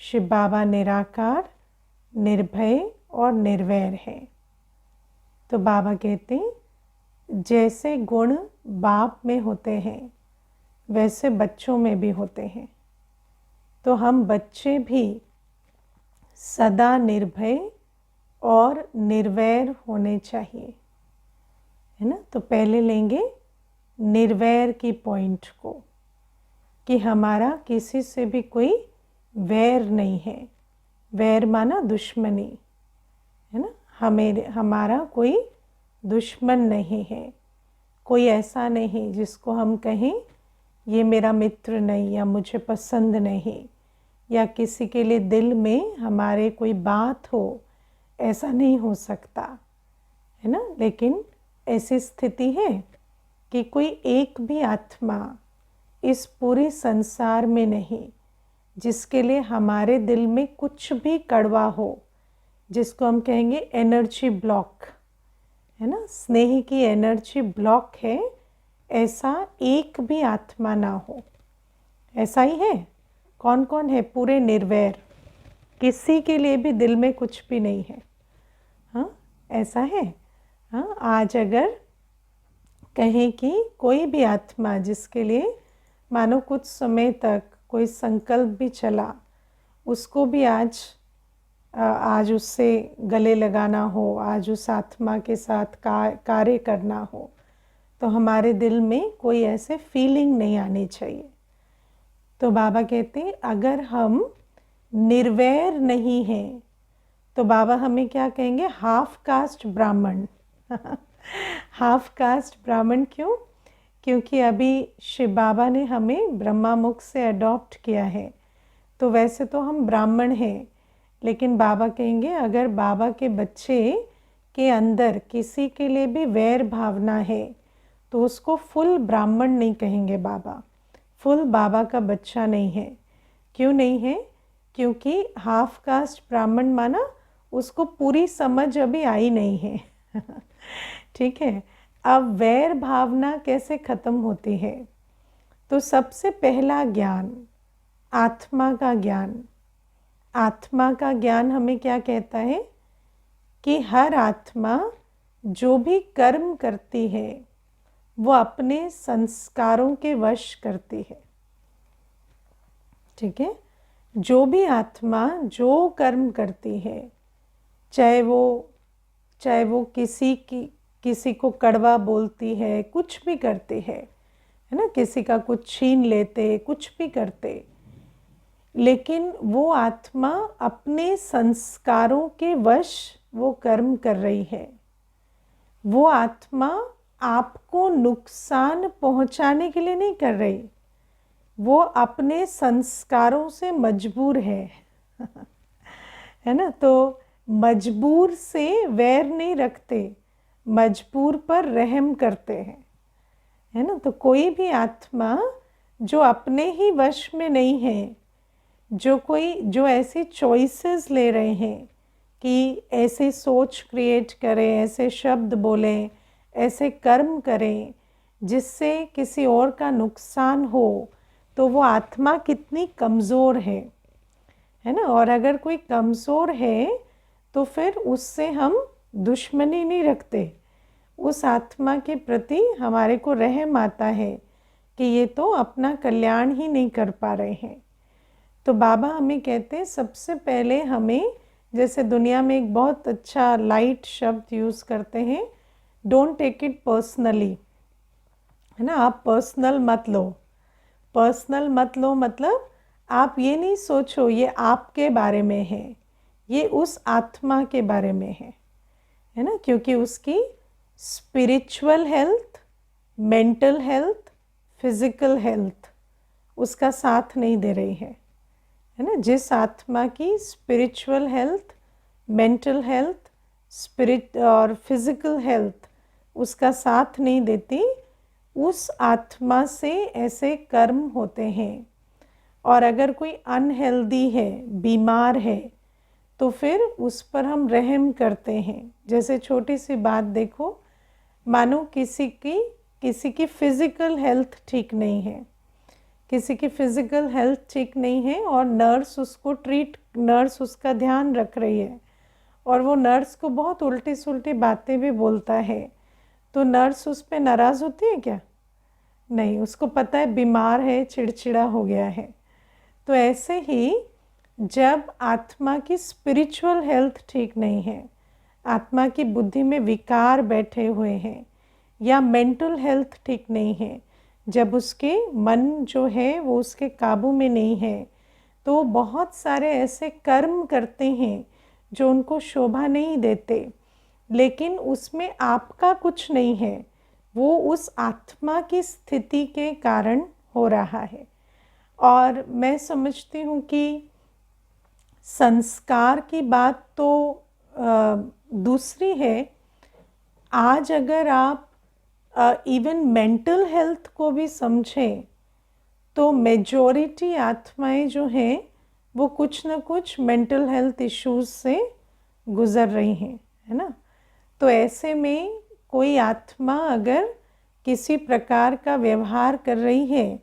शिव बाबा निराकार, निर्भय और निर्वैर है। तो बाबा कहते हैं जैसे गुण बाप में होते हैं वैसे बच्चों में भी होते हैं। तो हम बच्चे भी सदा निर्भय और निर्वैर होने चाहिए, है ना। तो पहले लेंगे निर्वैर की पॉइंट को, कि हमारा किसी से भी कोई वैर नहीं है। वैर माना दुश्मनी, है ना। हमारा कोई दुश्मन नहीं है, कोई ऐसा नहीं जिसको हम कहें ये मेरा मित्र नहीं या मुझे पसंद नहीं, या किसी के लिए दिल में हमारे कोई बात हो, ऐसा नहीं हो सकता, है ना। लेकिन ऐसी स्थिति है कि कोई एक भी आत्मा इस पूरे संसार में नहीं जिसके लिए हमारे दिल में कुछ भी कड़वा हो, जिसको हम कहेंगे एनर्जी ब्लॉक, है ना। स्नेह की एनर्जी ब्लॉक है, ऐसा एक भी आत्मा ना हो। ऐसा ही है। कौन कौन है पूरे निर्वैर, किसी के लिए भी दिल में कुछ भी नहीं है। हाँ, ऐसा है। हाँ, आज अगर कहें कि कोई भी आत्मा जिसके लिए मानो कुछ समय तक कोई संकल्प भी चला, उसको भी आज उससे गले लगाना हो, आज उस आत्मा के साथ कार्य करना हो, तो हमारे दिल में कोई ऐसे फीलिंग नहीं आनी चाहिए। तो बाबा कहते हैं अगर हम निर्वैर नहीं हैं तो बाबा हमें क्या कहेंगे, हाफ कास्ट ब्राह्मण। हाफ कास्ट ब्राह्मण क्यों? क्योंकि अभी शिव बाबा ने हमें ब्रह्मा मुख से अडॉप्ट किया है, तो वैसे तो हम ब्राह्मण हैं, लेकिन बाबा कहेंगे अगर बाबा के बच्चे के अंदर किसी के लिए भी वैर भावना है तो उसको फुल ब्राह्मण नहीं कहेंगे बाबा, फुल बाबा का बच्चा नहीं है। क्यों नहीं है? क्योंकि हाफ कास्ट ब्राह्मण माना उसको पूरी समझ अभी आई नहीं है। ठीक है। अब वैर भावना कैसे खत्म होती है? तो सबसे पहला ज्ञान आत्मा का ज्ञान। आत्मा का ज्ञान हमें क्या कहता है कि हर आत्मा जो भी कर्म करती है वो अपने संस्कारों के वश करती है। ठीक है। जो भी आत्मा जो कर्म करती है, चाहे वो किसी को कड़वा बोलती है, कुछ भी करती है ना, किसी का कुछ छीन लेते, कुछ भी करते, लेकिन वो आत्मा अपने संस्कारों के वश वो कर्म कर रही है। वो आत्मा आपको नुकसान पहुंचाने के लिए नहीं कर रही, वो अपने संस्कारों से मजबूर है। है ना। तो मजबूर से वैर नहीं रखते, मजबूर पर रहम करते हैं, है ना। तो कोई भी आत्मा जो अपने ही वश में नहीं है, जो ऐसी चॉइसेस ले रहे हैं कि ऐसे सोच क्रिएट करें, ऐसे शब्द बोलें, ऐसे कर्म करें जिससे किसी और का नुकसान हो, तो वो आत्मा कितनी कमज़ोर है ना। और अगर कोई कमज़ोर है तो फिर उससे हम दुश्मनी नहीं रखते, उस आत्मा के प्रति हमारे को रहम आता है कि ये तो अपना कल्याण ही नहीं कर पा रहे हैं। तो बाबा हमें कहते हैं सबसे पहले हमें, जैसे दुनिया में एक बहुत अच्छा लाइट शब्द यूज़ करते हैं, डोंट टेक इट पर्सनली, है ना। आप पर्सनल मत लो। पर्सनल मत लो मतलब आप ये नहीं सोचो ये आपके बारे में है, ये उस आत्मा के बारे में है ना। क्योंकि उसकी spiritual health, mental health, physical health उसका साथ नहीं दे रही है ना। जिस आत्मा की spiritual health, mental health, spirit और फिजिकल हेल्थ उसका साथ नहीं देती, उस आत्मा से ऐसे कर्म होते हैं। और अगर कोई अनहेल्दी है, बीमार है, तो फिर उस पर हम रहम करते हैं। जैसे छोटी सी बात देखो, मानो किसी की फिजिकल हेल्थ ठीक नहीं है, किसी की फिज़िकल हेल्थ ठीक नहीं है और नर्स उसका ध्यान रख रही है और वो नर्स को बहुत उल्टी सुल्टी बातें भी बोलता है, तो नर्स उस पर नाराज़ होती है क्या? नहीं, उसको पता है बीमार है, चिड़चिड़ा हो गया है। तो ऐसे ही जब आत्मा की स्पिरिचुअल हेल्थ ठीक नहीं है, आत्मा की बुद्धि में विकार बैठे हुए हैं या मेंटल हेल्थ ठीक नहीं है, जब उसके मन जो है वो उसके काबू में नहीं है, तो बहुत सारे ऐसे कर्म करते हैं जो उनको शोभा नहीं देते, लेकिन उसमें आपका कुछ नहीं है, वो उस आत्मा की स्थिति के कारण हो रहा है। और मैं समझती हूँ कि संस्कार की बात तो दूसरी है। आज अगर आप इवन मेंटल हेल्थ को भी समझें तो मेजॉरिटी आत्माएं जो हैं वो कुछ ना कुछ मेंटल हेल्थ इश्यूज से गुज़र रही हैं, है ना। तो ऐसे में कोई आत्मा अगर किसी प्रकार का व्यवहार कर रही है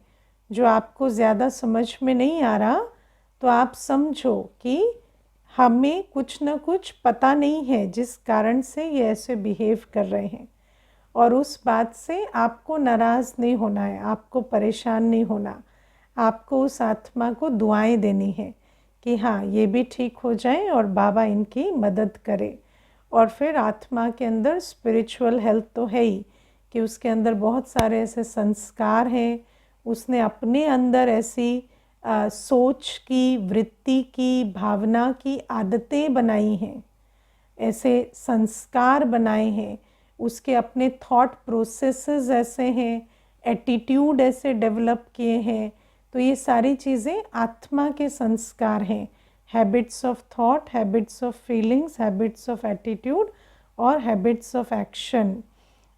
जो आपको ज़्यादा समझ में नहीं आ रहा, तो आप समझो कि हमें कुछ ना कुछ पता नहीं है जिस कारण से ये ऐसे बिहेव कर रहे हैं, और उस बात से आपको नाराज़ नहीं होना है, आपको परेशान नहीं होना। आपको उस आत्मा को दुआएं देनी है कि हाँ, ये भी ठीक हो जाए और बाबा इनकी मदद करे। और फिर आत्मा के अंदर स्पिरिचुअल हेल्थ तो है ही कि उसके अंदर बहुत सारे ऐसे संस्कार हैं, उसने अपने अंदर ऐसी सोच की, वृत्ति की, भावना की आदतें बनाई हैं, ऐसे संस्कार बनाए हैं, उसके अपने थॉट प्रोसेसेस ऐसे हैं, एटीट्यूड ऐसे डेवलप किए हैं। तो ये सारी चीज़ें आत्मा के संस्कार हैं, habits of thought, habits of feelings, habits of attitude और हैबिट्स ऑफ एक्शन।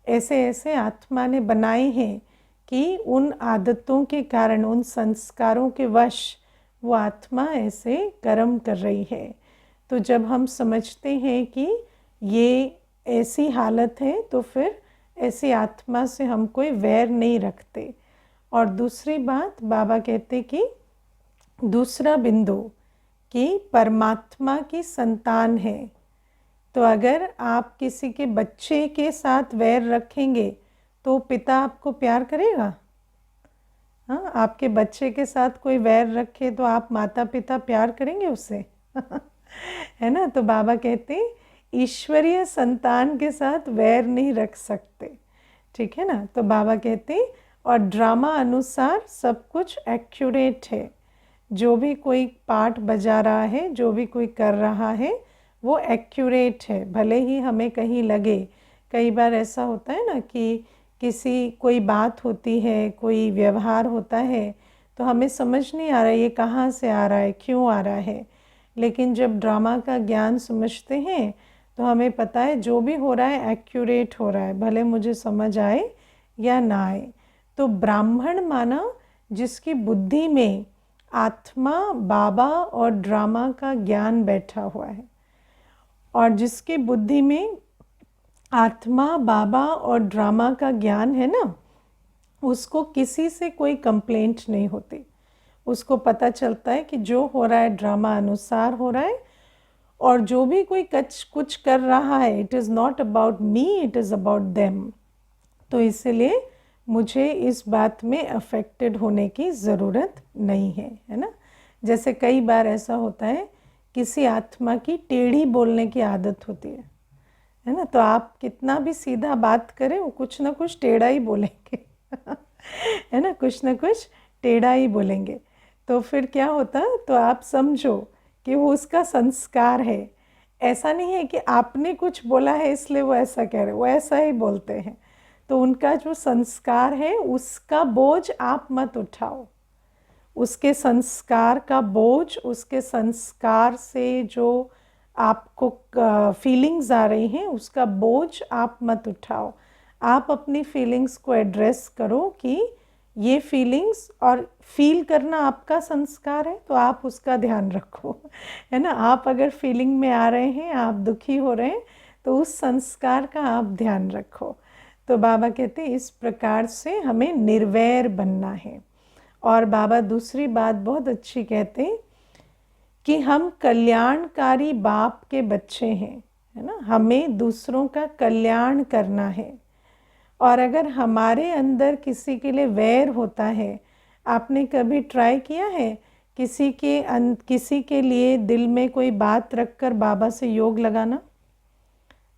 ऐसे ऐसे आत्मा ने बनाए हैं कि उन आदतों के कारण, उन संस्कारों के वश वो आत्मा ऐसे कर्म कर रही है। तो जब हम समझते हैं कि ये ऐसी हालत है, तो फिर ऐसी आत्मा से हम कोई वैर नहीं रखते। और दूसरी बात, बाबा कहते कि दूसरा बिंदु कि परमात्मा की संतान है, तो अगर आप किसी के बच्चे के साथ वैर रखेंगे तो पिता आपको प्यार करेगा? हाँ, आपके बच्चे के साथ कोई वैर रखे तो आप माता पिता प्यार करेंगे उससे? है ना। तो बाबा कहते ईश्वरीय संतान के साथ वैर नहीं रख सकते, ठीक है ना। तो बाबा कहते और ड्रामा अनुसार सब कुछ एक्यूरेट है, जो भी कोई पार्ट बजा रहा है, जो भी कोई कर रहा है, वो एक्यूरेट है, भले ही हमें कहीं लगे। कई बार ऐसा होता है ना कि कोई बात होती है, कोई व्यवहार होता है, तो हमें समझ नहीं आ रहा है ये कहाँ से आ रहा है, क्यों आ रहा है। लेकिन जब ड्रामा का ज्ञान समझते हैं तो हमें पता है जो भी हो रहा है एक्यूरेट हो रहा है, भले मुझे समझ आए या ना आए। तो ब्राह्मण माना जिसकी बुद्धि में आत्मा, बाबा और ड्रामा का ज्ञान बैठा हुआ है, और जिसकी बुद्धि में आत्मा, बाबा और ड्रामा का ज्ञान है ना, उसको किसी से कोई कंप्लेंट नहीं होती। उसको पता चलता है कि जो हो रहा है ड्रामा अनुसार हो रहा है, और जो भी कोई कुछ कर रहा है, it is not about me, it is about them. तो इसलिए मुझे इस बात में अफेक्टेड होने की ज़रूरत नहीं है ना। जैसे कई बार ऐसा होता है, किसी आत्मा की टेढ़ी बोलने की आदत होती है ना, तो आप कितना भी सीधा बात करें वो कुछ ना कुछ टेढ़ा ही बोलेंगे है ना, कुछ ना कुछ टेढ़ा ही बोलेंगे। तो फिर क्या होता, तो आप समझो कि वो उसका संस्कार है। ऐसा नहीं है कि आपने कुछ बोला है इसलिए वो ऐसा कह रहे, वो ऐसा ही बोलते हैं। तो उनका जो संस्कार है उसका बोझ आप मत उठाओ, उसके संस्कार का बोझ, उसके संस्कार से जो आपको फीलिंग्स आ रही हैं उसका बोझ आप मत उठाओ। आप अपनी फीलिंग्स को एड्रेस करो कि ये फीलिंग्स, और फील करना आपका संस्कार है, तो आप उसका ध्यान रखो, है ना। आप अगर फीलिंग में आ रहे हैं, आप दुखी हो रहे हैं, तो उस संस्कार का आप ध्यान रखो। तो बाबा कहते हैं इस प्रकार से हमें निर्वैर बनना है। और बाबा दूसरी बात बहुत अच्छी कहते कि हम कल्याणकारी बाप के बच्चे हैं, है ना। हमें दूसरों का कल्याण करना है। और अगर हमारे अंदर किसी के लिए वैर होता है, आपने कभी ट्राई किया है किसी के लिए दिल में कोई बात रखकर बाबा से योग लगाना?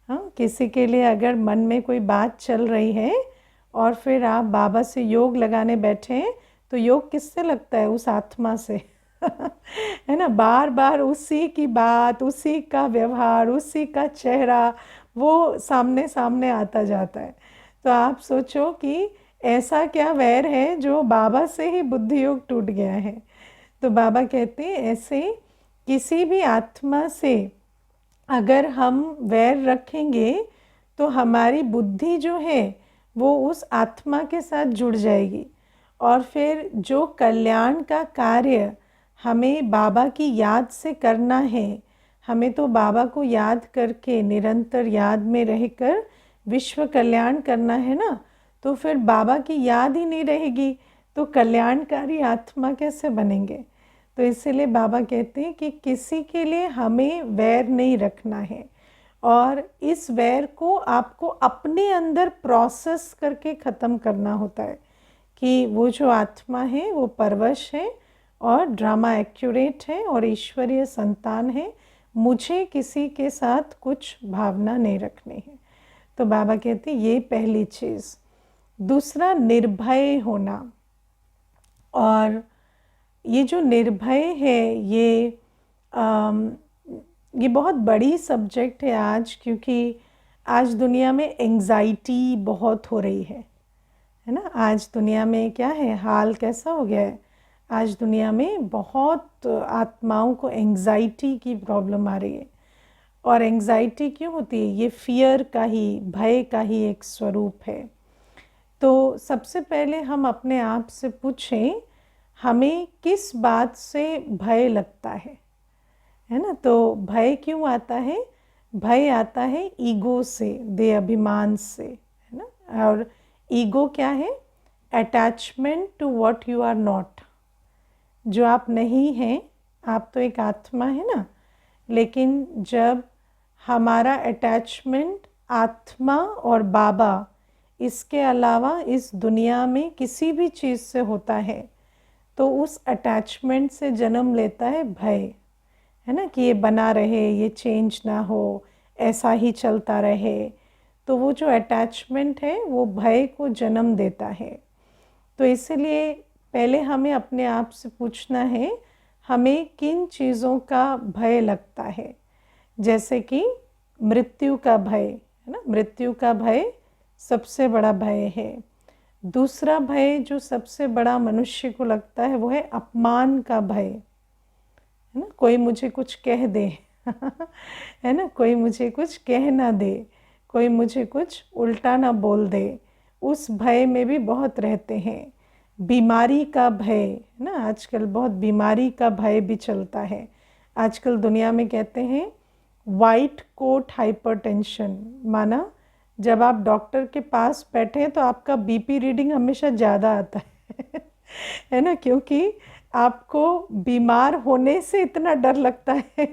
हाँ, किसी के लिए अगर मन में कोई बात चल रही है और फिर आप बाबा से योग लगाने बैठे हैं, तो योग किससे लगता है? उस आत्मा से है ना। बार बार उसी की बात, उसी का व्यवहार, उसी का चेहरा वो सामने सामने आता जाता है। तो आप सोचो कि ऐसा क्या वैर है जो बाबा से ही बुद्धि योग टूट गया है। तो बाबा कहते हैं ऐसे किसी भी आत्मा से अगर हम वैर रखेंगे तो हमारी बुद्धि जो है वो उस आत्मा के साथ जुड़ जाएगी, और फिर जो कल्याण का कार्य हमें बाबा की याद से करना है, हमें तो बाबा को याद करके निरंतर याद में रहकर विश्व कल्याण करना है ना। तो फिर बाबा की याद ही नहीं रहेगी तो कल्याणकारी आत्मा कैसे बनेंगे? तो इसीलिए बाबा कहते हैं कि किसी के लिए हमें वैर नहीं रखना है, और इस वैर को आपको अपने अंदर प्रोसेस करके ख़त्म करना होता है कि वो जो आत्मा है वो परवश है और ड्रामा एक्यूरेट है और ईश्वरीय संतान है, मुझे किसी के साथ कुछ भावना नहीं रखनी है। तो बाबा कहते हैं ये पहली चीज़। दूसरा, निर्भय होना। और ये जो निर्भय है ये बहुत बड़ी सब्जेक्ट है आज, क्योंकि आज दुनिया में एंग्जाइटी बहुत हो रही है ना। आज दुनिया में क्या है, हाल कैसा हो गया है, आज दुनिया में बहुत आत्माओं को एंग्जाइटी की प्रॉब्लम आ रही है। और एंग्जाइटी क्यों होती है? ये फियर का ही, भय का ही एक स्वरूप है। तो सबसे पहले हम अपने आप से पूछें हमें किस बात से भय लगता है ना। तो भय क्यों आता है? भय आता है ईगो से, दे अभिमान से, है ना। और ईगो क्या है? Attachment to what you are not. जो आप नहीं हैं, आप तो एक आत्मा है ना, लेकिन जब हमारा अटैचमेंट आत्मा और बाबा, इसके अलावा इस दुनिया में किसी भी चीज़ से होता है, तो उस अटैचमेंट से जन्म लेता है भय, है ना, कि ये बना रहे, ये चेंज ना हो, ऐसा ही चलता रहे। तो वो जो अटैचमेंट है वो भय को जन्म देता है। तो इसलिए पहले हमें अपने आप से पूछना है हमें किन चीज़ों का भय लगता है। जैसे कि मृत्यु का भय, है ना। मृत्यु का भय सबसे बड़ा भय है। दूसरा भय जो सबसे बड़ा मनुष्य को लगता है वो है अपमान का भय, है ना। कोई मुझे कुछ कह दे है ना, कोई मुझे कुछ कह ना दे, कोई मुझे कुछ उल्टा ना बोल दे, उस भय में भी बहुत रहते हैं। बीमारी का भय, है ना, आजकल बहुत बीमारी का भय भी चलता है। आजकल दुनिया में कहते हैं वाइट कोट हाइपरटेंशन, माना जब आप डॉक्टर के पास बैठे हैं तो आपका बीपी रीडिंग हमेशा ज़्यादा आता है ना, क्योंकि आपको बीमार होने से इतना डर लगता है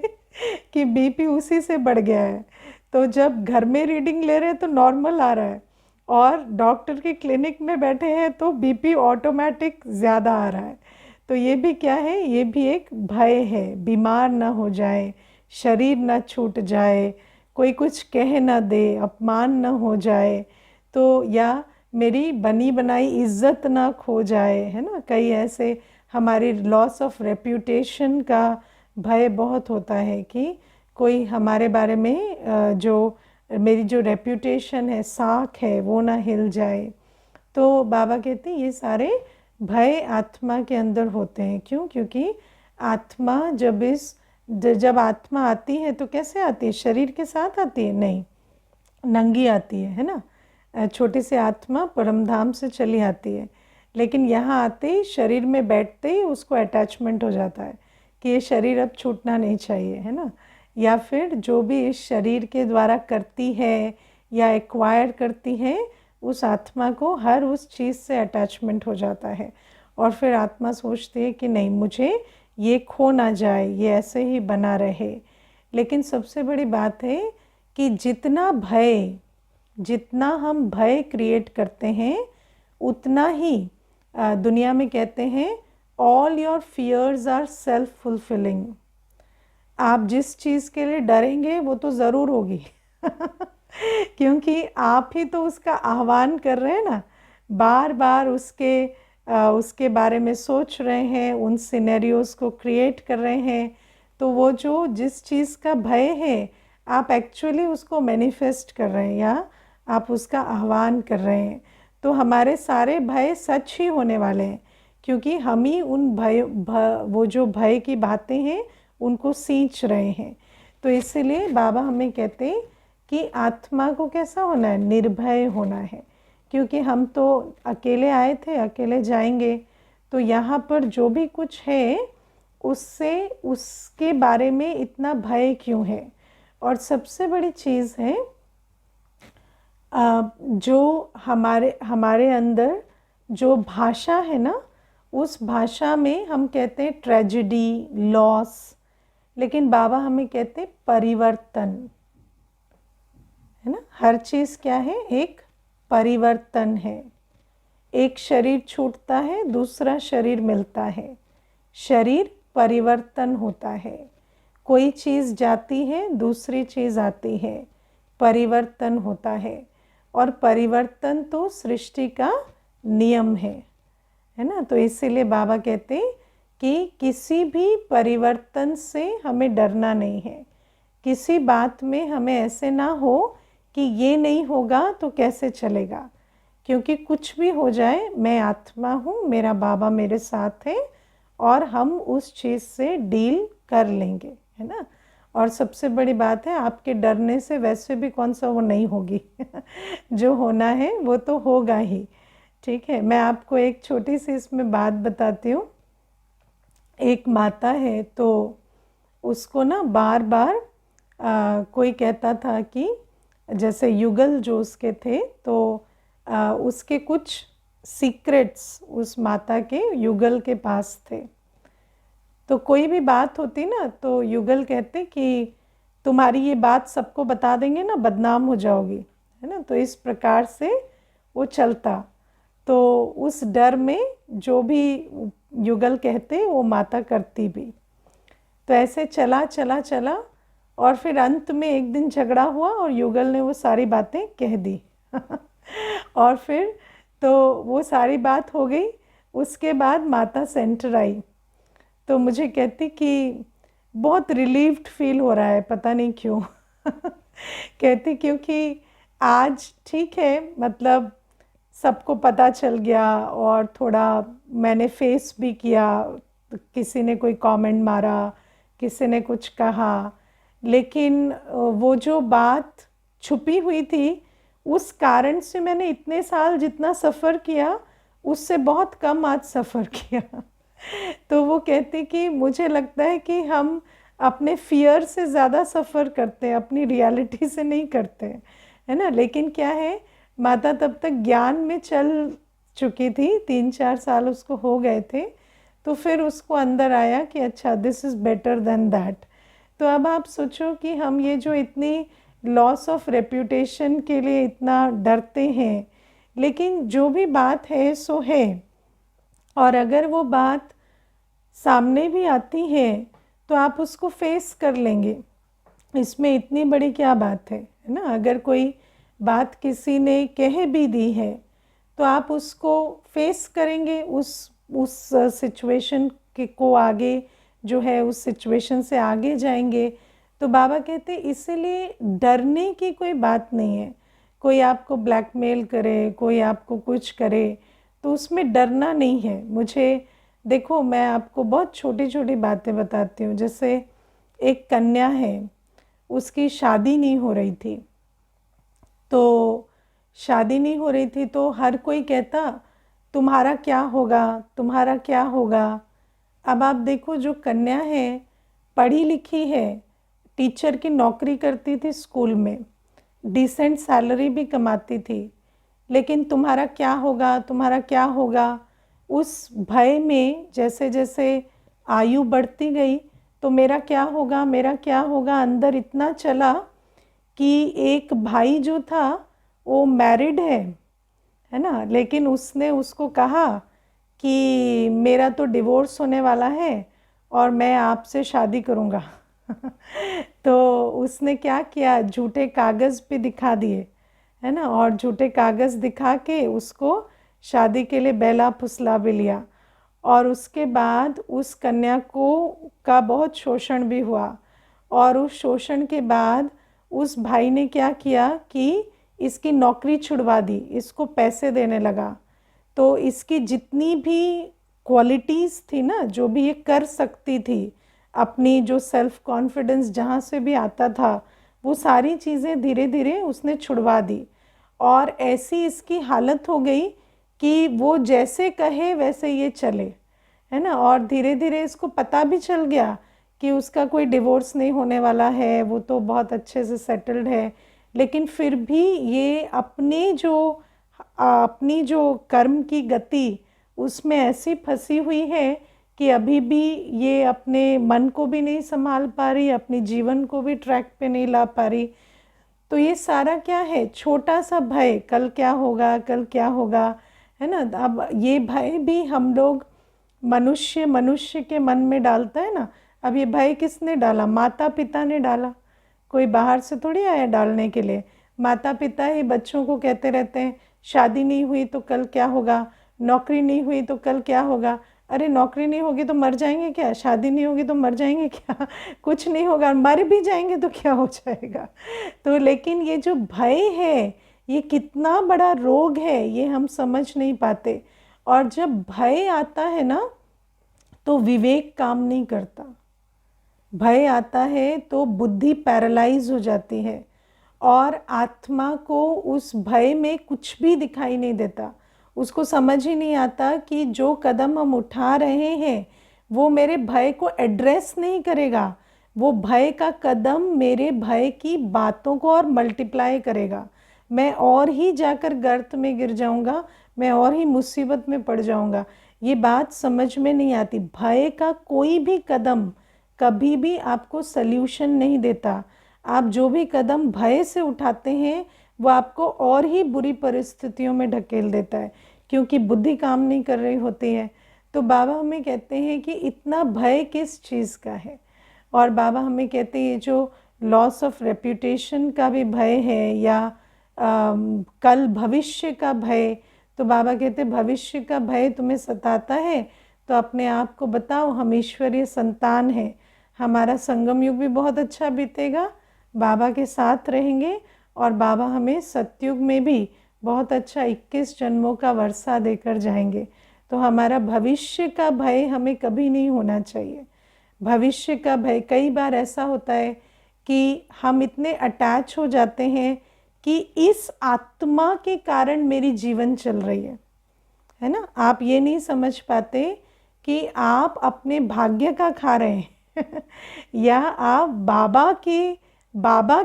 कि बीपी उसी से बढ़ गया है। तो जब घर में रीडिंग ले रहे हैं तो नॉर्मल आ रहा है, और डॉक्टर के क्लिनिक में बैठे हैं तो बीपी ऑटोमेटिक ज़्यादा आ रहा है। तो ये भी क्या है? ये भी एक भय है, बीमार ना हो जाए, शरीर ना छूट जाए, कोई कुछ कह ना दे, अपमान ना हो जाए, तो या मेरी बनी बनाई इज्जत ना खो जाए, है ना। कई ऐसे हमारी लॉस ऑफ रेप्यूटेशन का भय बहुत होता है कि कोई हमारे बारे में जो मेरी जो रेप्यूटेशन है, साख है, वो ना हिल जाए। तो बाबा कहते हैं ये सारे भय आत्मा के अंदर होते हैं। क्यों? क्योंकि आत्मा जब आत्मा आती है तो कैसे आती है? शरीर के साथ आती है? नहीं, नंगी आती है ना। छोटी सी आत्मा परमधाम से चली आती है, लेकिन यहाँ आते ही शरीर में बैठते ही उसको अटैचमेंट हो जाता है कि ये शरीर अब छूटना नहीं चाहिए, है ना। या फिर जो भी इस शरीर के द्वारा करती है या एक्वायर करती है, उस आत्मा को हर उस चीज़ से अटैचमेंट हो जाता है। और फिर आत्मा सोचती है कि नहीं, मुझे ये खो ना जाए, ये ऐसे ही बना रहे। लेकिन सबसे बड़ी बात है कि जितना हम भय क्रिएट करते हैं उतना ही दुनिया में कहते हैं all your fears are self fulfilling. आप जिस चीज़ के लिए डरेंगे वो तो ज़रूर होगी क्योंकि आप ही तो उसका आह्वान कर रहे हैं ना, बार बार उसके बारे में सोच रहे हैं, उन सिनेरियोज़ को क्रिएट कर रहे हैं। तो वो जो जिस चीज़ का भय है आप एक्चुअली उसको मैनिफेस्ट कर रहे हैं या आप उसका आह्वान कर रहे हैं। तो हमारे सारे भय सच ही होने वाले हैं क्योंकि हम ही उन वो जो भय की बातें हैं उनको सींच रहे हैं। तो इसीलिए बाबा हमें कहते हैं कि आत्मा को कैसा होना है, निर्भय होना है, क्योंकि हम तो अकेले आए थे, अकेले जाएंगे। तो यहाँ पर जो भी कुछ है उसके बारे में इतना भय क्यों है। और सबसे बड़ी चीज़ है जो हमारे अंदर जो भाषा है ना, उस भाषा में हम कहते हैं ट्रेजेडी, लॉस, लेकिन बाबा हमें कहते हैं परिवर्तन, है ना। हर चीज़ क्या है, एक परिवर्तन है। एक शरीर छूटता है, दूसरा शरीर मिलता है, शरीर परिवर्तन होता है। कोई चीज़ जाती है, दूसरी चीज़ आती है, परिवर्तन होता है। और परिवर्तन तो सृष्टि का नियम है ना। तो इसीलिए बाबा कहते हैं कि किसी भी परिवर्तन से हमें डरना नहीं है। किसी बात में हमें ऐसे ना हो कि ये नहीं होगा तो कैसे चलेगा, क्योंकि कुछ भी हो जाए मैं आत्मा हूँ, मेरा बाबा मेरे साथ है और हम उस चीज़ से डील कर लेंगे, है ना। और सबसे बड़ी बात है, आपके डरने से वैसे भी कौन सा वो नहीं होगी जो होना है वो तो होगा ही। ठीक है, मैं आपको एक छोटी सी इसमें बात बताती हूँ। एक माता है तो उसको ना बार बार कोई कहता था कि जैसे युगल जो उसके थे तो उसके कुछ सीक्रेट्स उस माता के युगल के पास थे। तो कोई भी बात होती ना तो युगल कहते कि तुम्हारी ये बात सबको बता देंगे ना, बदनाम हो जाओगी, है ना। तो इस प्रकार से वो चलता। तो उस डर में जो भी युगल कहते वो माता करती भी। तो ऐसे चला चला चला और फिर अंत में एक दिन झगड़ा हुआ और युगल ने वो सारी बातें कह दी और फिर तो वो सारी बात हो गई। उसके बाद माता सेंटर आई तो मुझे कहती कि बहुत रिलीव्ड फील हो रहा है, पता नहीं क्यों कहती क्योंकि आज ठीक है, मतलब सबको पता चल गया और थोड़ा मैंने फेस भी किया, किसी ने कोई कमेंट मारा, किसी ने कुछ कहा, लेकिन वो जो बात छुपी हुई थी उस कारण से मैंने इतने साल जितना सफ़र किया उससे बहुत कम आज सफ़र किया तो वो कहती कि मुझे लगता है कि हम अपने फियर से ज़्यादा सफ़र करते हैं, अपनी रियलिटी से नहीं करते, है ना। लेकिन क्या है, माता तब तक ज्ञान में चल चुकी थी, 3-4 साल उसको हो गए थे। तो फिर उसको अंदर आया कि अच्छा this is better than that. तो अब आप सोचो कि हम ये जो इतनी लॉस ऑफ रेप्यूटेशन के लिए इतना डरते हैं, लेकिन जो भी बात है सो है। और अगर वो बात सामने भी आती है तो आप उसको फेस कर लेंगे, इसमें इतनी बड़ी क्या बात है ना। अगर कोई बात किसी ने कह भी दी है तो आप उसको फेस करेंगे, उस सिचुएशन को आगे जो है उस सिचुएशन से आगे जाएंगे। तो बाबा कहते इसीलिए डरने की कोई बात नहीं है। कोई आपको ब्लैकमेल करे, कोई आपको कुछ करे तो उसमें डरना नहीं है। मुझे देखो, मैं आपको बहुत छोटी छोटी बातें बताती हूँ। जैसे एक कन्या है, उसकी शादी नहीं हो रही थी, तो शादी नहीं हो रही थी तो हर कोई कहता तुम्हारा क्या होगा, तुम्हारा क्या होगा। अब आप देखो, जो कन्या है पढ़ी लिखी है, टीचर की नौकरी करती थी स्कूल में, डिसेंट सैलरी भी कमाती थी, लेकिन तुम्हारा क्या होगा, तुम्हारा क्या होगा, उस भय में जैसे जैसे आयु बढ़ती गई तो मेरा क्या होगा, मेरा क्या होगा, अंदर इतना चला कि एक भाई जो था वो मैरिड है ना, लेकिन उसने उसको कहा कि मेरा तो डिवोर्स होने वाला है और मैं आपसे शादी करूँगा। तो उसने क्या किया, झूठे कागज़ पे दिखा दिए, है ना, और झूठे कागज़ दिखा के उसको शादी के लिए बेला फुसला भी लिया। और उसके बाद उस कन्या को का बहुत शोषण भी हुआ। और उस शोषण के बाद उस भाई ने क्या किया कि इसकी नौकरी छुड़वा दी, इसको पैसे देने लगा। तो इसकी जितनी भी क्वालिटीज़ थी ना, जो भी ये कर सकती थी, अपनी जो सेल्फ कॉन्फिडेंस जहाँ से भी आता था, वो सारी चीज़ें धीरे धीरे उसने छुड़वा दी। और ऐसी इसकी हालत हो गई कि वो जैसे कहे वैसे ये चले, है ना। और धीरे धीरे इसको पता भी चल गया कि उसका कोई डिवोर्स नहीं होने वाला है, वो तो बहुत अच्छे से सेटल्ड है। लेकिन फिर भी ये अपनी जो कर्म की गति उसमें ऐसी फंसी हुई है कि अभी भी ये अपने मन को भी नहीं संभाल पा रही, अपनी जीवन को भी ट्रैक पे नहीं ला पा रही। तो ये सारा क्या है, छोटा सा भय, कल क्या होगा, कल क्या होगा, है ना। अब ये भय भी हम लोग मनुष्य मनुष्य के मन में डालता है ना। अब ये भय किसने डाला, माता पिता ने डाला, कोई बाहर से थोड़ी आया डालने के लिए। माता पिता ही बच्चों को कहते रहते हैं शादी नहीं हुई तो कल क्या होगा, नौकरी नहीं हुई तो कल क्या होगा। अरे नौकरी नहीं होगी तो मर जाएंगे क्या, शादी नहीं होगी तो मर जाएंगे क्या, कुछ नहीं होगा, मर भी जाएंगे तो क्या हो जाएगा। तो लेकिन ये जो भय है ये कितना बड़ा रोग है ये हम समझ नहीं पाते। और जब भय आता है ना तो विवेक काम नहीं करता, भय आता है तो बुद्धि पैरालाइज हो जाती है और आत्मा को उस भय में कुछ भी दिखाई नहीं देता। उसको समझ ही नहीं आता कि जो कदम हम उठा रहे हैं वो मेरे भय को एड्रेस नहीं करेगा, वो भय का कदम मेरे भय की बातों को और मल्टीप्लाई करेगा। मैं और ही जाकर गर्त में गिर जाऊंगा, मैं और ही मुसीबत में पड़ जाऊंगा। ये बात समझ में नहीं आती। भय का कोई भी कदम कभी भी आपको सल्यूशन नहीं देता। आप जो भी कदम भय से उठाते हैं वो आपको और ही बुरी परिस्थितियों में ढकेल देता है, क्योंकि बुद्धि काम नहीं कर रही होती है। तो बाबा हमें कहते हैं कि इतना भय किस चीज़ का है। और बाबा हमें कहते हैं ये जो लॉस ऑफ रेप्यूटेशन का भी भय है या कल भविष्य का भय। तो बाबा कहते भविष्य का भय तुम्हें सताता है तो अपने आप को बताओ हम ईश्वरीय संतान हैं, हमारा संगम युग भी बहुत अच्छा बीतेगा, बाबा के साथ रहेंगे और बाबा हमें सतयुग में भी बहुत अच्छा 21 जन्मों का वर्षा देकर जाएंगे। तो हमारा भविष्य का भय हमें कभी नहीं होना चाहिए। भविष्य का भय, कई बार ऐसा होता है कि हम इतने अटैच हो जाते हैं कि इस आत्मा के कारण मेरी जीवन चल रही है ना। आप ये नहीं समझ पाते कि आप अपने भाग्य का खा रहे हैं या आप बाबा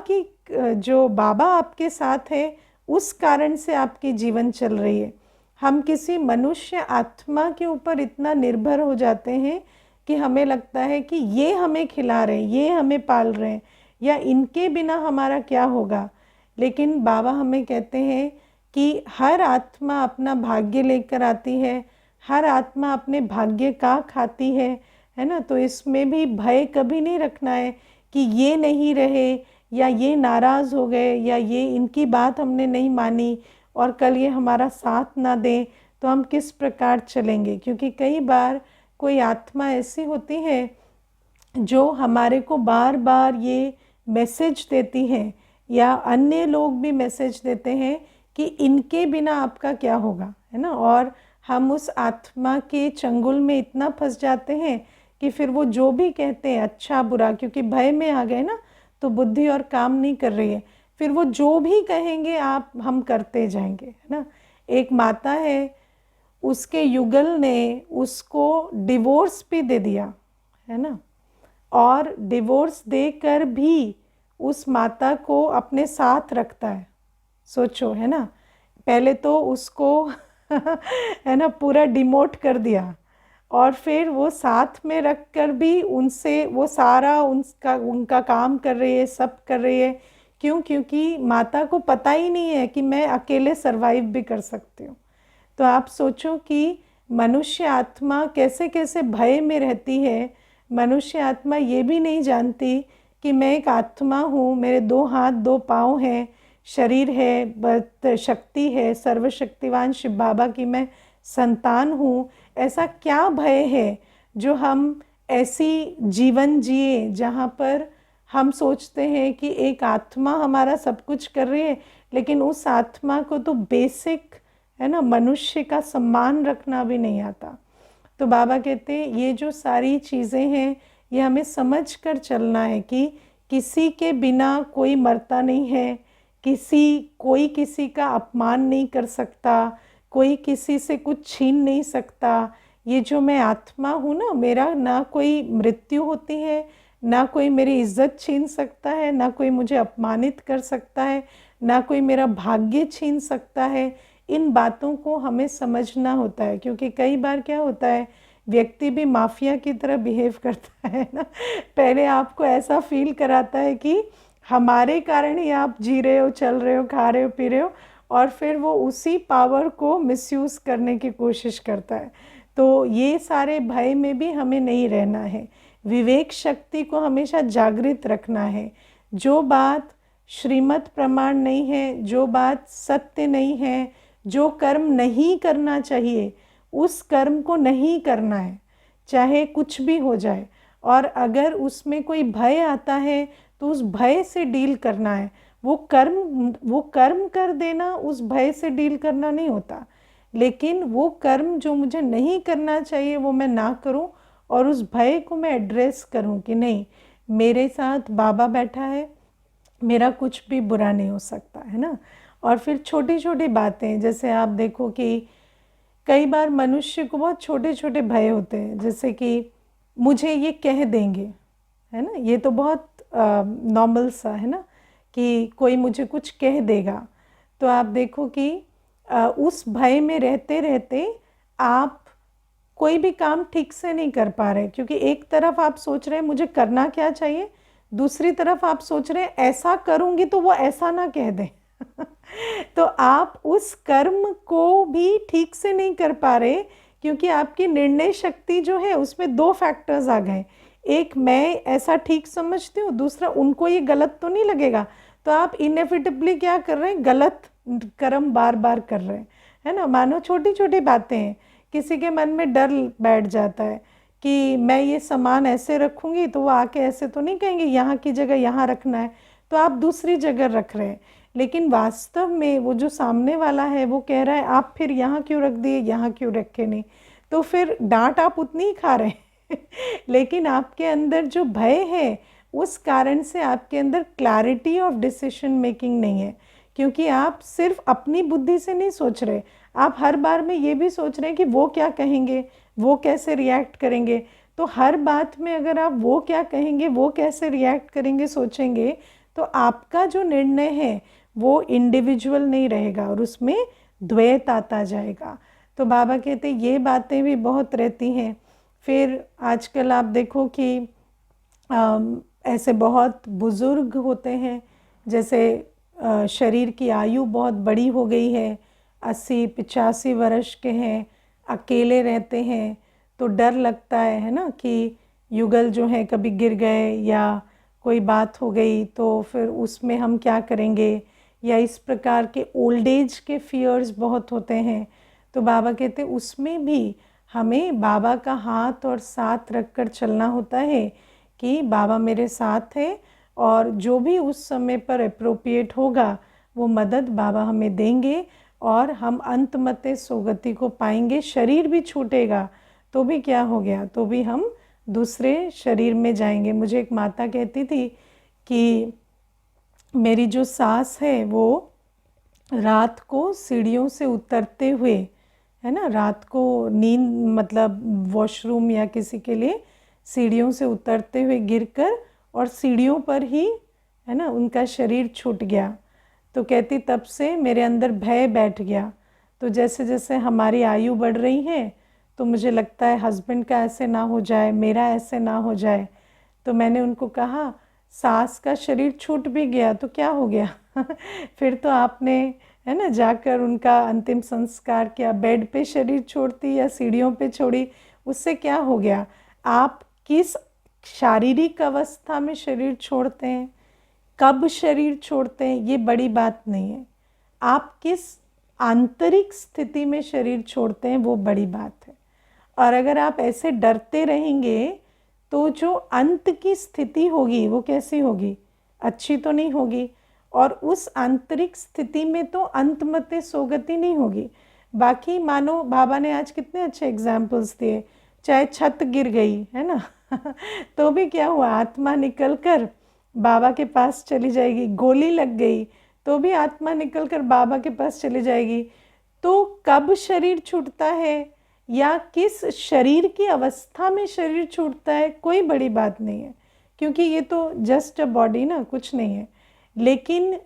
की जो बाबा आपके साथ है उस कारण से आपकी जीवन चल रही है। हम किसी मनुष्य आत्मा के ऊपर इतना निर्भर हो जाते हैं कि हमें लगता है कि ये हमें खिला रहे हैं, ये हमें पाल रहे हैं, या इनके बिना हमारा क्या होगा। लेकिन बाबा हमें कहते हैं कि हर आत्मा अपना भाग्य लेकर आती है, हर आत्मा अपने भाग्य का खाती है ना। तो इसमें भी भय कभी नहीं रखना है कि ये नहीं रहे या ये नाराज़ हो गए या ये इनकी बात हमने नहीं मानी और कल ये हमारा साथ ना दें तो हम किस प्रकार चलेंगे। क्योंकि कई बार कोई आत्मा ऐसी होती है जो हमारे को बार बार ये मैसेज देती है या अन्य लोग भी मैसेज देते हैं कि इनके बिना आपका क्या होगा, है ना। और हम उस आत्मा के चंगुल में इतना फंस जाते हैं कि फिर वो जो भी कहते हैं अच्छा बुरा, क्योंकि भय में आ गए ना तो बुद्धि और काम नहीं कर रही है, फिर वो जो भी कहेंगे हम करते जाएंगे, है ना। एक माता है, उसके युगल ने उसको डिवोर्स भी दे दिया, है ना। और डिवोर्स देकर भी उस माता को अपने साथ रखता है। सोचो, है ना। पहले तो उसको है ना, पूरा डिमोट कर दिया। और फिर वो साथ में रख कर भी उनसे वो सारा उनका काम कर रही है, सब कर रही है। क्यों? क्योंकि माता को पता ही नहीं है कि मैं अकेले सरवाइव भी कर सकती हूँ। तो आप सोचो कि मनुष्य आत्मा कैसे कैसे भय में रहती है। मनुष्य आत्मा ये भी नहीं जानती कि मैं एक आत्मा हूँ, मेरे 2 हाथ 2 पाँव हैं, शरीर है, शक्ति है, सर्वशक्तिवान शिव बाबा की मैं संतान हूँ। ऐसा क्या भय है जो हम ऐसी जीवन जिए जहाँ पर हम सोचते हैं कि एक आत्मा हमारा सब कुछ कर रही है, लेकिन उस आत्मा को तो बेसिक, है ना, मनुष्य का सम्मान रखना भी नहीं आता। तो बाबा कहते हैं ये जो सारी चीज़ें हैं ये हमें समझ कर चलना है कि किसी के बिना कोई मरता नहीं है, कोई किसी का अपमान नहीं कर सकता, कोई किसी से कुछ छीन नहीं सकता। ये जो मैं आत्मा हूँ ना, मेरा ना कोई मृत्यु होती है, ना कोई मेरी इज्जत छीन सकता है, ना कोई मुझे अपमानित कर सकता है, ना कोई मेरा भाग्य छीन सकता है। इन बातों को हमें समझना होता है, क्योंकि कई बार क्या होता है, व्यक्ति भी माफिया की तरह बिहेव करता है ना। पहले आपको ऐसा फील कराता है कि हमारे कारण ही आप जी रहे हो, चल रहे हो, खा रहे हो, पी रहे हो, और फिर वो उसी पावर को मिसयूज़ करने की कोशिश करता है। तो ये सारे भय में भी हमें नहीं रहना है। विवेक शक्ति को हमेशा जागृत रखना है। जो बात श्रीमत प्रमाण नहीं है, जो बात सत्य नहीं है, जो कर्म नहीं करना चाहिए, उस कर्म को नहीं करना है, चाहे कुछ भी हो जाए। और अगर उसमें कोई भय आता है तो उस भय से डील करना है। वो कर्म कर देना उस भय से डील करना नहीं होता, लेकिन वो कर्म जो मुझे नहीं करना चाहिए वो मैं ना करूं, और उस भय को मैं एड्रेस करूं कि नहीं, मेरे साथ बाबा बैठा है, मेरा कुछ भी बुरा नहीं हो सकता, है ना। और फिर छोटी छोटी बातें, जैसे आप देखो कि कई बार मनुष्य को बहुत छोटे छोटे भय होते हैं, जैसे कि मुझे ये कह देंगे, है ना, ये तो बहुत नॉर्मल सा है ना, कि कोई मुझे कुछ कह देगा। तो आप देखो कि उस भय में रहते रहते आप कोई भी काम ठीक से नहीं कर पा रहे, क्योंकि एक तरफ आप सोच रहे हैं मुझे करना क्या चाहिए, दूसरी तरफ आप सोच रहे हैं ऐसा करूंगी तो वो ऐसा ना कह दे। तो आप उस कर्म को भी ठीक से नहीं कर पा रहे, क्योंकि आपकी निर्णय शक्ति जो है उसमें 2 फैक्टर्स आ गए। एक, मैं ऐसा ठीक समझती हूँ, दूसरा उनको ये गलत तो नहीं लगेगा। तो आप इनएविटेबली क्या कर रहे हैं, गलत कर्म बार बार कर रहे हैं, है ना। मानो छोटी छोटी बातें हैं, किसी के मन में डर बैठ जाता है कि मैं ये सामान ऐसे रखूँगी तो वो आके ऐसे तो नहीं कहेंगे यहाँ की जगह यहाँ रखना है, तो आप दूसरी जगह रख रहे हैं। लेकिन वास्तव में वो जो सामने वाला है वो कह रहा है आप फिर यहाँ क्यों रख दिए, यहाँ क्यों रखे नहीं, तो फिर डांट आप उतनी ही खा रहे हैं। लेकिन आपके अंदर जो भय है उस कारण से आपके अंदर क्लैरिटी ऑफ डिसीजन मेकिंग नहीं है, क्योंकि आप सिर्फ अपनी बुद्धि से नहीं सोच रहे, आप हर बार में ये भी सोच रहे हैं कि वो क्या कहेंगे, वो कैसे रिएक्ट करेंगे। तो हर बात में अगर आप वो क्या कहेंगे, वो कैसे रिएक्ट करेंगे सोचेंगे, तो आपका जो निर्णय है वो इंडिविजुअल नहीं रहेगा और उसमें द्वैत आता जाएगा। तो बाबा कहते ये बातें भी बहुत रहती हैं। फिर आजकल आप देखो कि ऐसे बहुत बुज़ुर्ग होते हैं, जैसे शरीर की आयु बहुत बड़ी हो गई है, 80-85 वर्ष के हैं, अकेले रहते हैं, तो डर लगता है ना, कि युगल जो है कभी गिर गए या कोई बात हो गई तो फिर उसमें हम क्या करेंगे, या इस प्रकार के ओल्ड एज के फियर्स बहुत होते हैं। तो बाबा कहते उसमें भी हमें बाबा का हाथ और साथ रख कर चलना होता है कि बाबा मेरे साथ है, और जो भी उस समय पर अप्रोप्रिएट होगा वो मदद बाबा हमें देंगे, और हम अंतमते सोगति को पाएंगे। शरीर भी छूटेगा तो भी क्या हो गया, तो भी हम दूसरे शरीर में जाएंगे। मुझे एक माता कहती थी कि मेरी जो सास है वो रात को सीढ़ियों से उतरते हुए, है ना, रात को नींद मतलब वॉशरूम या किसी के लिए सीढ़ियों से उतरते हुए गिरकर, और सीढ़ियों पर ही, है ना, उनका शरीर छूट गया। तो कहती तब से मेरे अंदर भय बैठ गया। तो जैसे जैसे हमारी आयु बढ़ रही है तो मुझे लगता है हस्बैंड का ऐसे ना हो जाए, मेरा ऐसे ना हो जाए। तो मैंने उनको कहा सास का शरीर छूट भी गया तो क्या हो गया फिर तो आपने, है ना, जाकर उनका अंतिम संस्कार किया। बेड पे शरीर छोड़ती या सीढ़ियों पे छोड़ी, उससे क्या हो गया? आप किस शारीरिक अवस्था में शरीर छोड़ते हैं, कब शरीर छोड़ते हैं, ये बड़ी बात नहीं है। आप किस आंतरिक स्थिति में शरीर छोड़ते हैं वो बड़ी बात है। और अगर आप ऐसे डरते रहेंगे तो जो अंत की स्थिति होगी वो कैसी होगी? अच्छी तो नहीं होगी। और उस आंतरिक स्थिति में तो अंतमते सोगति नहीं होगी। बाकी मानो बाबा ने आज कितने अच्छे एग्जाम्पल्स दिए, चाहे छत गिर गई है ना तो भी क्या हुआ? आत्मा निकल कर बाबा के पास चली जाएगी। गोली लग गई तो भी आत्मा निकल कर बाबा के पास चली जाएगी। तो कब शरीर छूटता है या किस शरीर की अवस्था में शरीर छूटता है, कोई बड़ी बात नहीं है, क्योंकि ये तो जस्ट अ बॉडी ना, कुछ नहीं है। लेकिन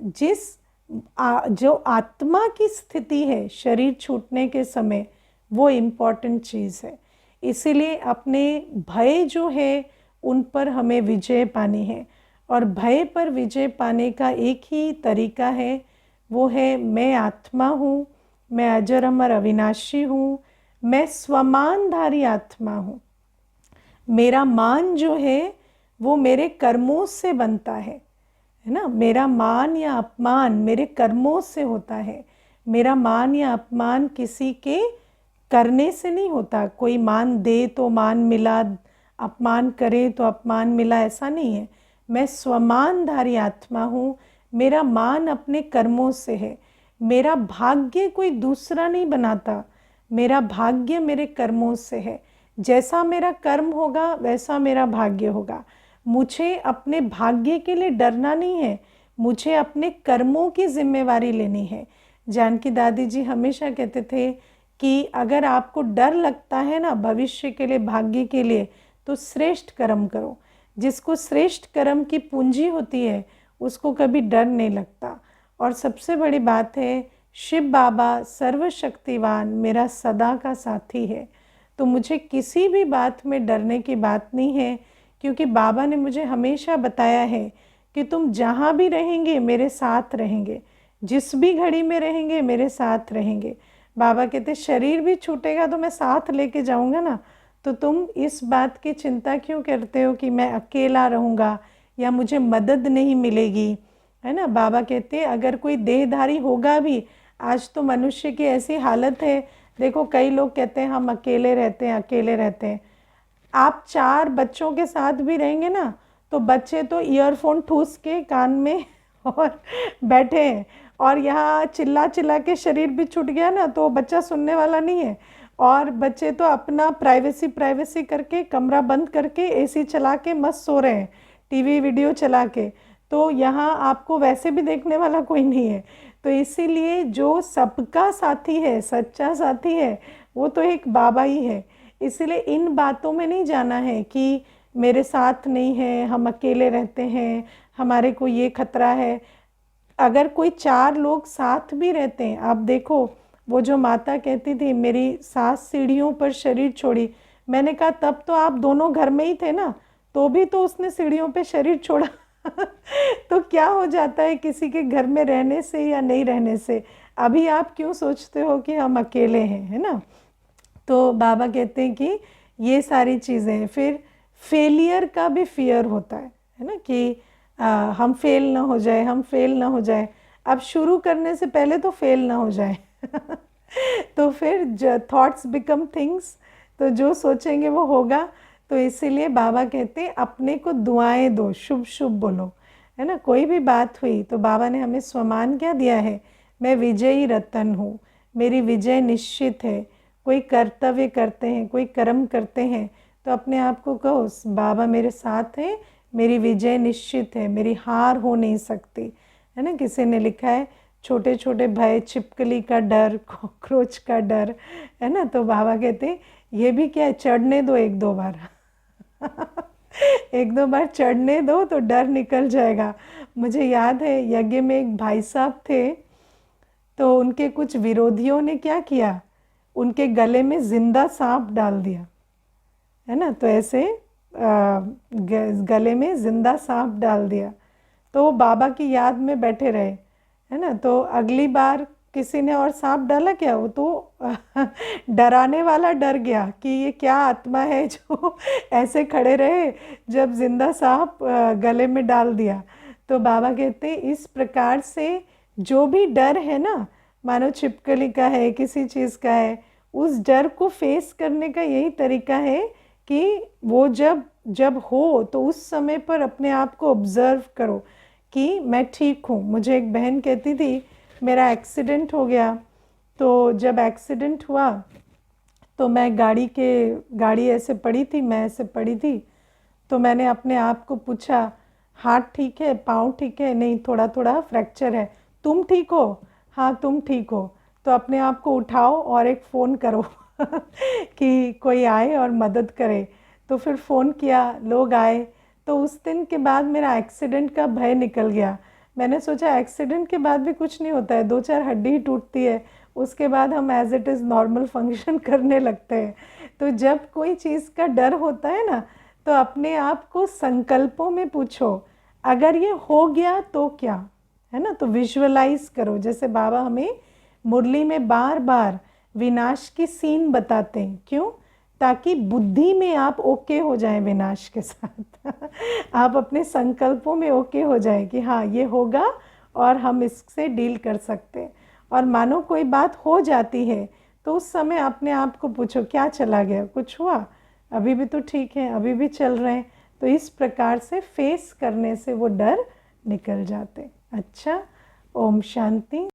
जो आत्मा की स्थिति है शरीर छूटने के समय, वो इम्पॉर्टेंट चीज़ है। इसीलिए अपने भय जो है उन पर हमें विजय पानी है। और भय पर विजय पाने का एक ही तरीका है, वो है मैं आत्मा हूँ, मैं अजर अमर अविनाशी हूँ, मैं स्वमानधारी आत्मा हूँ। मेरा मान जो है वो मेरे कर्मों से बनता है ना। मेरा मान या अपमान मेरे कर्मों से होता है। मेरा मान या अपमान किसी के करने से नहीं होता। कोई मान दे तो मान मिला, अपमान करे तो अपमान मिला, ऐसा नहीं है। मैं स्वमानधारी आत्मा हूँ। मेरा मान अपने कर्मों से है। मेरा भाग्य कोई दूसरा नहीं बनाता, मेरा भाग्य मेरे कर्मों से है। जैसा मेरा कर्म होगा वैसा मेरा भाग्य होगा। मुझे अपने भाग्य के लिए डरना नहीं है, मुझे अपने कर्मों की जिम्मेवारी लेनी है। जानकी दादी जी हमेशा कहते थे कि अगर आपको डर लगता है ना भविष्य के लिए, भाग्य के लिए, तो श्रेष्ठ कर्म करो। जिसको श्रेष्ठ कर्म की पूंजी होती है उसको कभी डर नहीं लगता। और सबसे बड़ी बात है, शिव बाबा सर्वशक्तिवान मेरा सदा का साथी है। तो मुझे किसी भी बात में डरने की बात नहीं है, क्योंकि बाबा ने मुझे हमेशा बताया है कि तुम जहाँ भी रहेंगे मेरे साथ रहेंगे, जिस भी घड़ी में रहेंगे मेरे साथ रहेंगे। बाबा कहते शरीर भी छूटेगा तो मैं साथ लेके जाऊँगा ना। तो तुम इस बात की चिंता क्यों करते हो कि मैं अकेला रहूँगा या मुझे मदद नहीं मिलेगी, है ना। बाबा कहते हैं अगर कोई देहधारी होगा भी, आज तो मनुष्य की ऐसी हालत है, देखो कई लोग कहते हैं हम अकेले रहते हैं, अकेले रहते हैं। आप 4 बच्चों के साथ भी रहेंगे ना तो बच्चे तो ईयरफोन ठूस के कान में और बैठे हैं, और यहाँ चिल्ला चिल्ला के शरीर भी छूट गया ना तो बच्चा सुनने वाला नहीं है। और बच्चे तो अपना प्राइवेसी प्राइवेसी करके कमरा बंद करके एसी चला के मस्त सो रहे हैं, टीवी वीडियो चला के। तो यहाँ आपको वैसे भी देखने वाला कोई नहीं है। तो इसीलिए जो सबका साथी है, सच्चा साथी है, वो तो एक बाबा ही है। इसीलिए इन बातों में नहीं जाना है कि मेरे साथ नहीं है, हम अकेले रहते हैं, हमारे को ये खतरा है। अगर कोई 4 लोग साथ भी रहते हैं, आप देखो वो जो माता कहती थी मेरी सास सीढ़ियों पर शरीर छोड़ी, मैंने कहा तब तो आप दोनों घर में ही थे ना, तो भी तो उसने सीढ़ियों पे शरीर छोड़ा तो क्या हो जाता है किसी के घर में रहने से या नहीं रहने से? अभी आप क्यों सोचते हो कि हम अकेले हैं, है ना। तो बाबा कहते हैं कि ये सारी चीज़ें हैं। फिर फेलियर का भी फियर होता है ना, कि हम फेल ना हो जाए, हम फेल ना हो जाए। अब शुरू करने से पहले तो फेल ना हो जाए तो फिर थॉट्स बिकम थिंग्स, तो जो सोचेंगे वो होगा। तो इसीलिए बाबा कहते हैं अपने को दुआएं दो, शुभ शुभ बोलो, है ना। कोई भी बात हुई तो बाबा ने हमें स्वमान क्या दिया है, मैं विजयी रतन हूँ, मेरी विजय निश्चित है। कोई कर्तव्य करते हैं, कोई कर्म करते हैं, तो अपने आप को कहो बाबा मेरे साथ हैं, मेरी विजय निश्चित है, मेरी हार हो नहीं सकती, है ना। किसी ने लिखा है छोटे छोटे भय, छिपकली का डर, कॉकरोच का डर, है ना। तो बाबा कहते हैं ये भी क्या है, चढ़ने दो 1-2 बार 1-2 बार चढ़ने दो तो डर निकल जाएगा। मुझे याद है यज्ञ में एक भाई साहब थे, तो उनके कुछ विरोधियों ने क्या किया, उनके गले में जिंदा सांप डाल दिया, है ना। तो ऐसे गले में जिंदा सांप डाल दिया, तो वो बाबा की याद में बैठे रहे, है ना। तो अगली बार किसी ने और सांप डाला क्या, वो तो डराने वाला डर गया कि ये क्या आत्मा है जो ऐसे खड़े रहे जब जिंदा सांप गले में डाल दिया। तो बाबा कहते हैं इस प्रकार से जो भी डर है ना, मानो छिपकली का है, किसी चीज़ का है, उस डर को फेस करने का यही तरीका है कि वो जब जब हो तो उस समय पर अपने आप को ऑब्जर्व करो कि मैं ठीक हूँ। मुझे एक बहन कहती थी मेरा एक्सीडेंट हो गया, तो जब एक्सीडेंट हुआ तो मैं गाड़ी ऐसे पड़ी थी, मैं ऐसे पड़ी थी, तो मैंने अपने आप को पूछा हाथ ठीक है, पाँव ठीक है, नहीं थोड़ा थोड़ा फ्रैक्चर है, तुम ठीक हो, हाँ तुम ठीक हो, तो अपने आप को उठाओ और एक फ़ोन करो कि कोई आए और मदद करे। तो फिर फ़ोन किया, लोग आए, तो उस दिन के बाद मेरा एक्सीडेंट का भय निकल गया। मैंने सोचा एक्सीडेंट के बाद भी कुछ नहीं होता है, 2-4 हड्डी ही टूटती है, उसके बाद हम as it is normal function करने लगते हैं। तो जब कोई चीज़ का डर होता है ना, तो अपने आप को संकल्पों में पूछो अगर ये हो गया तो क्या, है ना। तो विजुअलाइज करो, जैसे बाबा हमें मुरली में बार बार विनाश की सीन बताते हैं, क्यों, ताकि बुद्धि में आप ओके हो जाएं विनाश के साथ आप अपने संकल्पों में ओके हो जाएं कि हाँ ये होगा और हम इससे डील कर सकते हैं। और मानो कोई बात हो जाती है तो उस समय अपने आप को पूछो क्या चला गया, कुछ हुआ, अभी भी तो ठीक है, अभी भी चल रहे हैं। तो इस प्रकार से फेस करने से वो डर निकल जाते। अच्छा, ओम शांति।